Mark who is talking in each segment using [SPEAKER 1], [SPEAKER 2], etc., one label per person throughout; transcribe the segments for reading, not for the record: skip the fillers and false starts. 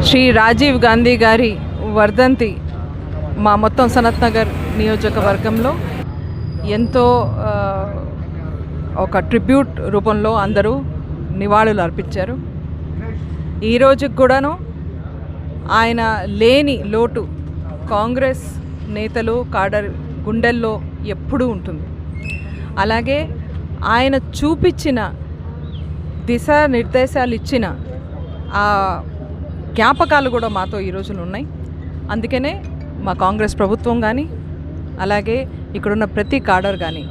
[SPEAKER 1] శ్రీ రాజీవ్ గాంధీ గారి వర్ధంతి మా మొత్తం సనత్ నగర్ నియోజకవర్గంలో ఎంతో ఒక ట్రిబ్యూట్ రూపంలో అందరూ నివాళులు అర్పించారు. ఈరోజుకి కూడాను ఆయన లేని లోటు కాంగ్రెస్ నేతలు కాడర్ గుండెల్లో ఎప్పుడూ ఉంటుంది. అలాగే ఆయన చూపించిన దిశానిర్దేశాలు ఇచ్చిన ఆ జ్ఞాపకాలు కూడా మాతో ఈ రోజులు ఉన్నాయి. అందుకనే మా కాంగ్రెస్ ప్రభుత్వం కానీ అలాగే ఇక్కడున్న ప్రతి కాడర్ కానీ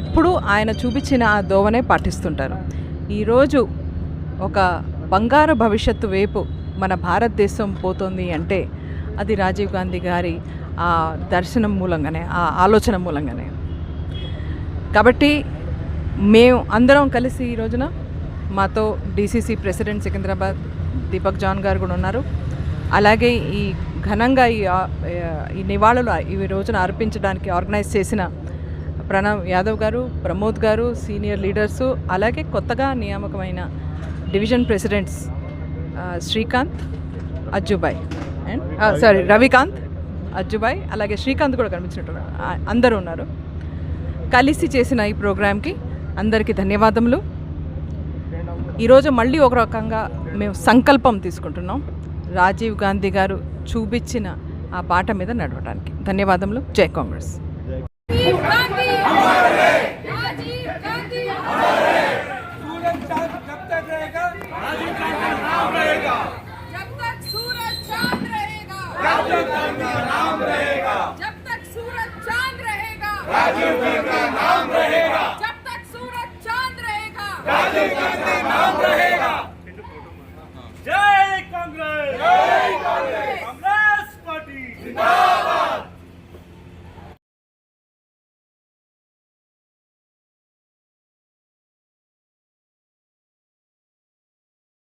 [SPEAKER 1] ఎప్పుడూ ఆయన చూపించిన ఆ దోవనే పాటిస్తుంటారు. ఈరోజు ఒక బంగారు భవిష్యత్తు వైపు మన భారతదేశం పోతుంది అంటే అది రాజీవ్ గాంధీ గారి ఆ దర్శనం మూలంగానే, ఆ ఆలోచన మూలంగానే. కాబట్టి మేము అందరం కలిసి ఈ రోజున మాతో DCC president Secunderabad Deepak John గారు కూడా ఉన్నారు. అలాగే ఈ ఘనంగా ఈ నివాళులు ఈ రోజున అర్పించడానికి ఆర్గనైజ్ చేసిన ప్రణవ్ యాదవ్ గారు, ప్రమోద్ గారు, సీనియర్ లీడర్సు, అలాగే కొత్తగా నియామకమైన division presidents Srikanth Ajjubhai and Ravikanth Ajjubhai, అలాగే శ్రీకాంత్ కూడా కనిపించినట్టున్నారు. అందరూ ఉన్నారు. కలిసి చేసిన ఈ ప్రోగ్రామ్కి అందరికీ ధన్యవాదములు. ఈరోజు మళ్ళీ ఒక రకంగా మేము సంకల్పం తీసుకుంటున్నాం రాజీవ్ గాంధీ గారు చూపించిన ఆ బాట మీద నడవడానికి. ధన్యవాదములు. జై కాంగ్రెస్.